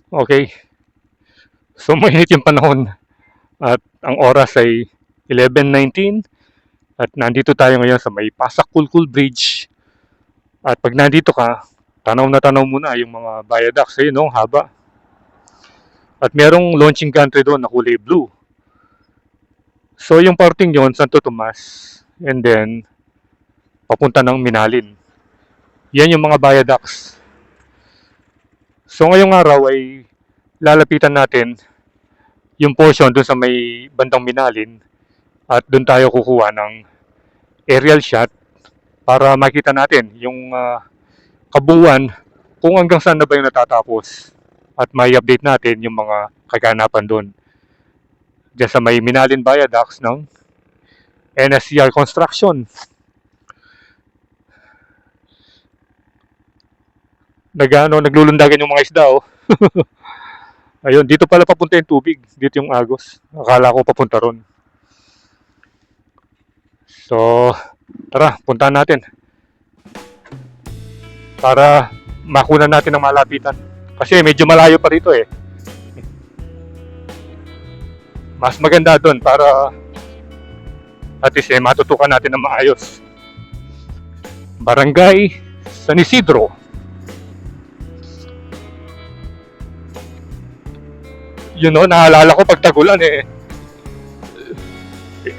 Okay, so mainit yung panahon at ang oras ay 11:19 at nandito tayo ngayon sa may Pasak Kulkul Bridge. At pag nandito ka, tanaw mo na yung mga viaducts, ayun no, haba. At merong launching gantry doon na kulay blue. So yung parting yon, Santo Tomas, and then papunta ng Minalin. Yan yung mga viaducts. So ngayong araw ay lalapitan natin yung portion doon sa may bandang Minalin at doon tayo kukuha ng aerial shot para makita natin yung kabuuan kung hanggang saan na ba yung natatapos at may update natin yung mga kaganapan doon. Diyan sa may Minalin Viaducts ng NSCR Construction. Naglulundagan yung mga isda oh. Ayun, dito pala papunta yung tubig. Dito yung Agos. Akala ko papunta ron. So, tara, puntahan natin. Para makunan natin ang malapitan. Kasi medyo malayo pa rito eh. Mas maganda doon para at least matutukan natin na maayos. Barangay San Isidro. Yun know, naalala ko pag tagulan eh.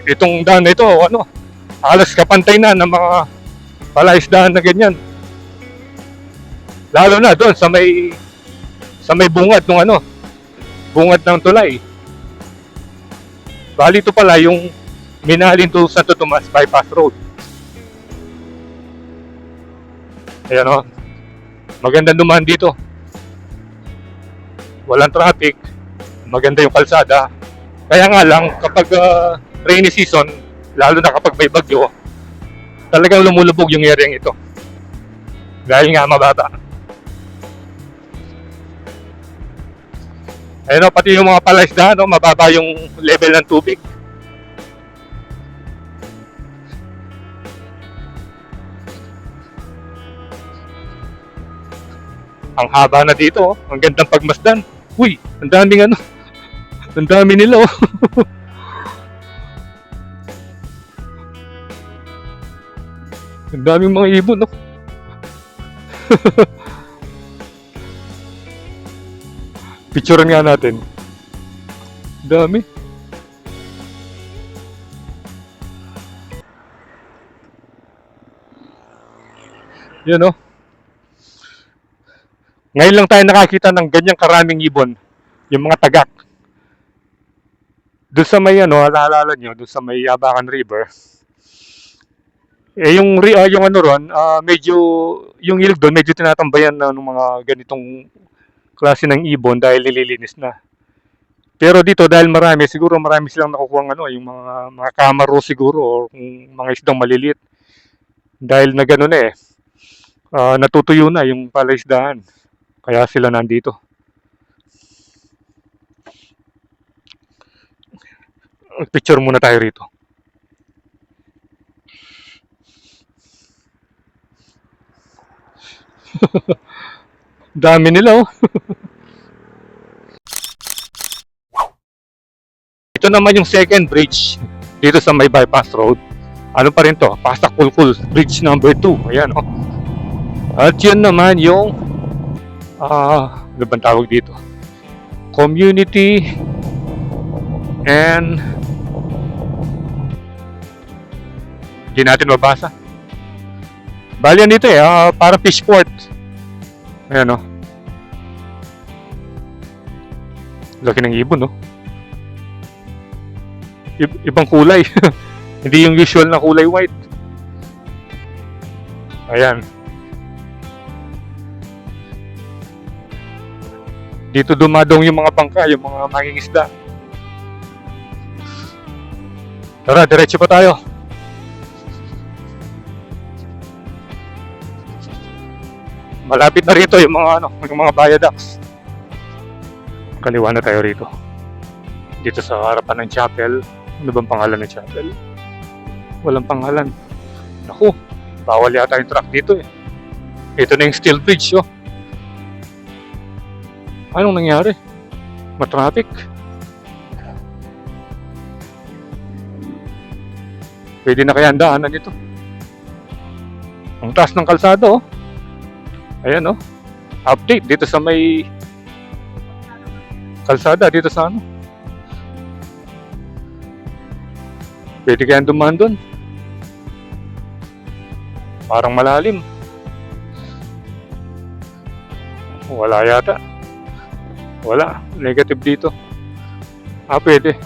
Itong daan na ito, halos kapantay na ng mga palaisdaan na ganyan. Lalo na doon sa may bungad ng bungad ng tulay. Bali ito pala yung Minalin to Santo Tomas Bypass Road. Ayan o. Magandang dumaan dito. Walang traffic. Maganda yung kalsada. Kaya nga lang, kapag rainy season, lalo na kapag may bagyo, talagang lumulubog yung area ito. Dahil nga mababa. Ayun o, pati yung mga palaisdaan, mababa yung level ng tubig. Ang haba na dito, ang gandang pagmasdan. Uy, ang daming ang dami nila oh. Ang daming mga ibon oh. Picturean nga natin. Dami. Yan oh. Ngayon lang tayo nakakita ng ganyang karaming ibon. Yung mga tagak. Doon sa may naalala nyo, doon sa may Abacan River. Eh yung ron, medyo yung ilog doon medyo tinatambayan na ng mga ganitong klase ng ibon dahil nililinis na. Pero dito dahil siguro marami silang nakukuha yung mga kamaro siguro o mga isdang maliliit. Dahil na gano'n eh. Natutuyo na yung palaisdaan. Kaya sila nandito. Picture muna tayo rito. Dami nila oh. Ito naman yung second bridge dito sa may bypass road. Ano pa rin to? Pastak Kulkul Bridge number 2. Ayan oh. At yun naman yung ano bang tawag dito? Community and hindi natin mabasa. Bali yan dito eh, parang fishport. Ayan o. Laki ng ibon no. Ibang kulay. Hindi yung usual na kulay white. Ayan. Dito dumadong yung mga bangka, yung mga mangingisda. Tara, diretso pa tayo. Malapit na rito yung mga viaducts. Kaliwa na tayo rito. Dito sa harapan ng chapel. Ano bang pangalan ng chapel? Walang pangalan. Naku, bawal yata yung truck dito eh. Ito na yung steel bridge oh. Anong nangyari? Matraffic? Pwede na kaya ang daanan ito? Ang taas ng kalsada, oh. Ayan, oh. Update dito sa may kalsada, dito sa ano. Pwede kayang dumaan doon. Parang malalim. Wala yata. Wala. Negative dito. Pwede.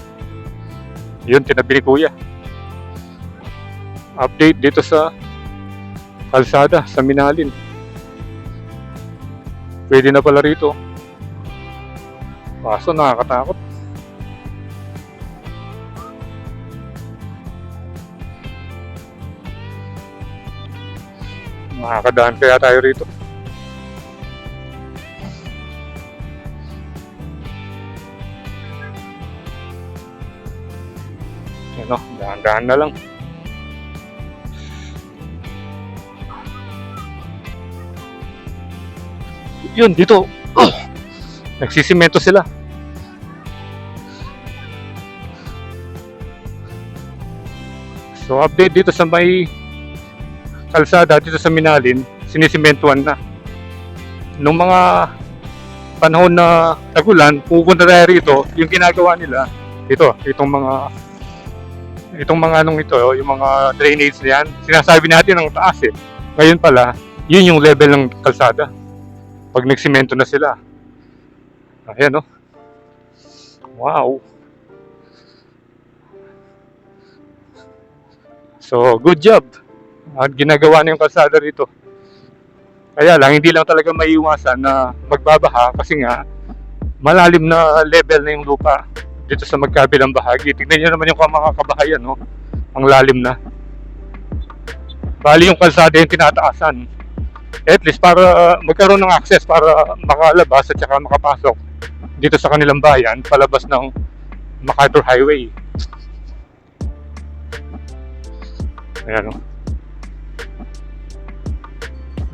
Yun, tinabi ni Kuya. Update dito sa kalsada, sa Minalin. Pwede na pala rito. Kaso nakakatakot. Makakadaan kaya tayo rito. Ano, dahan-dahan na lang. Yun, dito. Nagsisimento sila. So, update dito sa may kalsada, dito sa Minalin, sinisimentuan na. Nung mga panahon na tagulan, pupunta tayo rito, yung ginagawa nila, itong mga anong ito, yung mga drainage na yan, sinasabi natin ang taas eh. Ngayon pala, yun yung level ng kalsada. Pag nagsimento na sila. Ayan, oh. Wow. So, good job. At ginagawa na yung kalsada rito. Kaya lang, hindi lang talaga maiiwasan na magbabaha kasi nga, malalim na level na yung lupa dito sa magkabilang bahagi. Tignan nyo naman yung mga kabahayan, no? Ang lalim na. Bali yung kalsada yung tinataasan. At least para magkaroon ng access para makalabas at saka makapasok dito sa kanilang bayan palabas ng MacArthur Highway. Ayan, oh.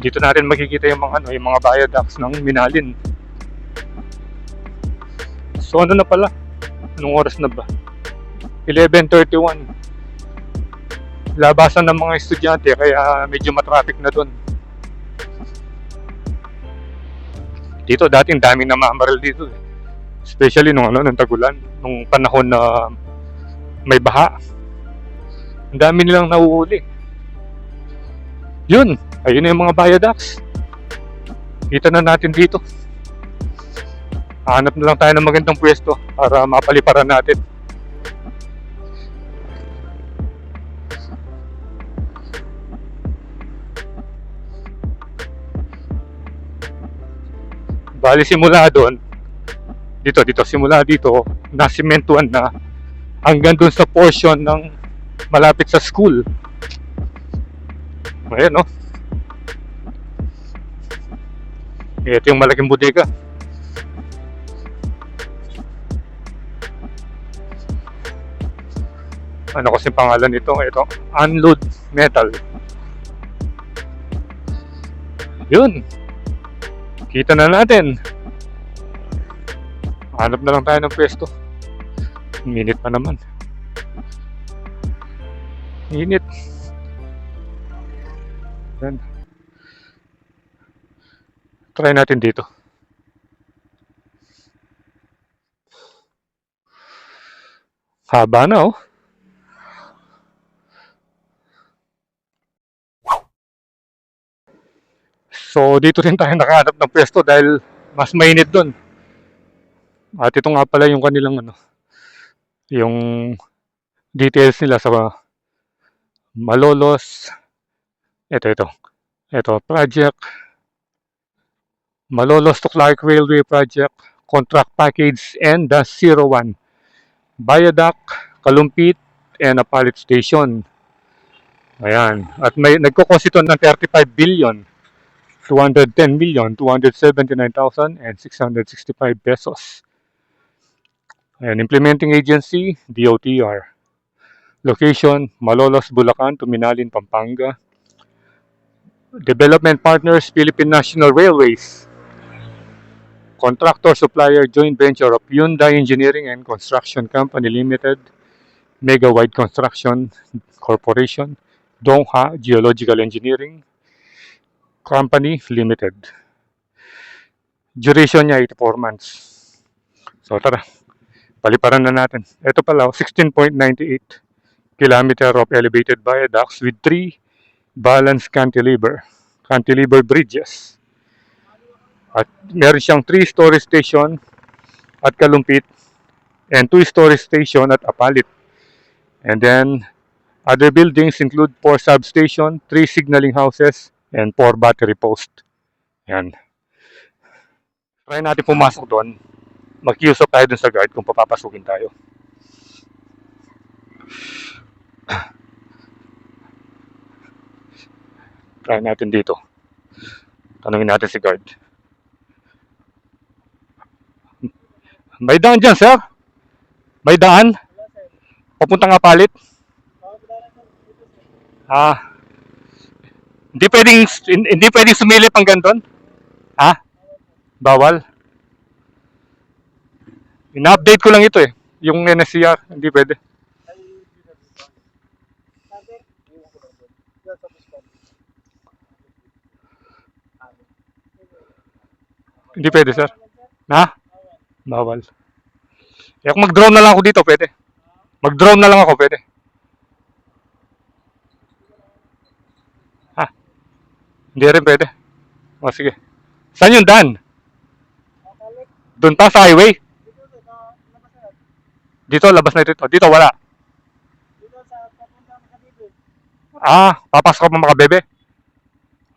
Dito natin makikita yung mga viaducts ng Minalin. So ano na pala? Anong oras na ba? 11:31. Labasan ng mga estudyante kaya medyo matraffic na doon. Dito dating daming namamaril dito eh. Especially nung tagulan, nung panahon na may baha. Ang dami nilang nahuhuli. Yun, ayun na yung mga viaducts. Kita na natin dito. Hanap na lang tayo ng magandang pwesto para mapaliparan natin. Bali simula doon, simula dito, nasimentuan na hanggang doon sa portion ng malapit sa school. Ayan, no? Ito yung malaking bodega. Ano kasi pangalan nito? Ito, Unload Metal. Yun. Kita na natin. Hanap na lang tayo ng pwesto. Minute pa naman. Minute. Yan. Try natin dito. Haba na, oh. So dito rin tayo nakahanap ng pwesto dahil mas mainit doon. At ito nga pala yung kanilang yung details nila sa Malolos. Ito project. Malolos to Clark Railway Project Contract Package and the 01 Viaduct, Kalumpit and a Pallet Station. Ayan. At may nagko-cost ito ng 35 billion. 210,279,665 pesos. And implementing agency, DOTR. Location, Malolos, Bulacan to Minalin, Pampanga. Development partners, Philippine National Railways. Contractor Supplier Joint Venture of Hyundai Engineering and Construction Company Limited, Mega Wide Construction Corporation, Dongha Geological Engineering Company Limited. Duration niya 84 months. So tara, paliparan na natin. Ito pala, 16.98 kilometer of elevated viaducts with 3 balanced cantilever bridges. At meron siyang 3-story station at Kalumpit and 2-story station at Apalit. And then other buildings include 4 substation, 3 signaling houses, and 4 battery posts. Yan. Try natin pumasok doon. Mag-usap tayo dun sa guard kung papapasukin tayo. Try natin dito. Tanungin natin si guard. May daan dyan, sir? May daan? Papuntang Apalit? Hindi pwedeng sumilip hanggang doon? Ha? Bawal? Ina-update ko lang ito eh. Yung NSCR, hindi pwede. Hindi pwede, sir. Ha? Bawal. Eh, kung mag-drone na lang ako dito, pwede. Mag-drone na lang ako, pwede. Ha? Hindi rin pwede. O, sige. Saan yung daan? Doon pa sa highway? Dito, labas na dito. Dito, wala. Papasok ka pa Makabebe?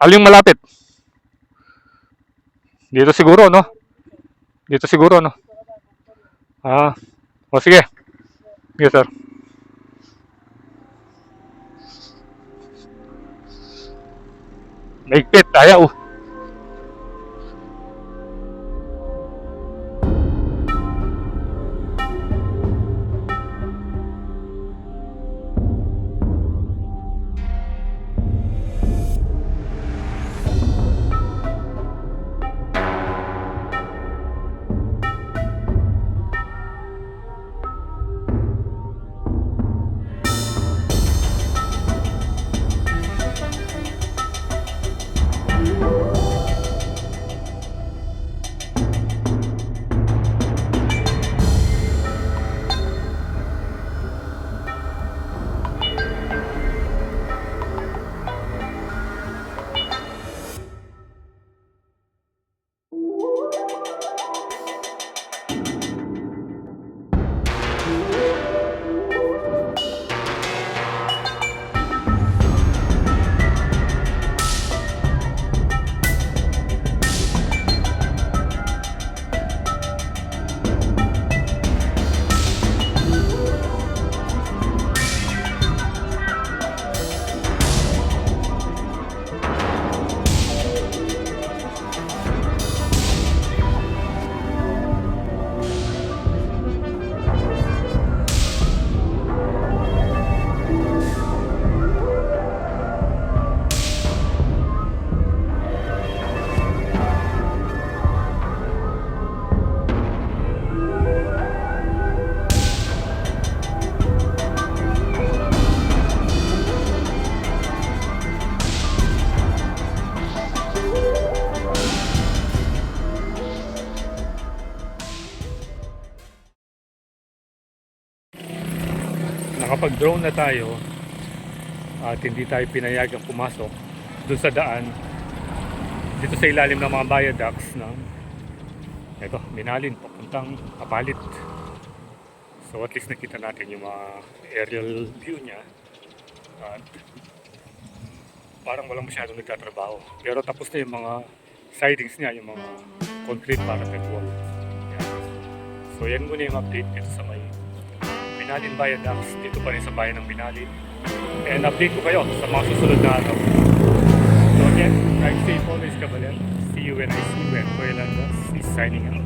Alin yung malapit? Dito siguro, no? Dito siguro, no? O sige. Sige, sir. Maigpit, ayaw. Nakapag-drone na tayo at hindi tayo pinayagang pumasok doon sa daan dito sa ilalim ng mga viaducts ng ito, Minalin papuntang Apalit. So at least nakita natin yung mga aerial view niya at parang walang masyadong nagtatrabaho, pero tapos na yung mga sidings niya, yung mga concrete parapet wall. Yan. So yan muna yung update dito sa may Minalin Viaducts, dito pa rin sa bayan ng Minalin. And update ko kayo sa mga susunod na araw. So again, drive safe always, Kabayan. See you when I see you, and Kuya Landas is signing out.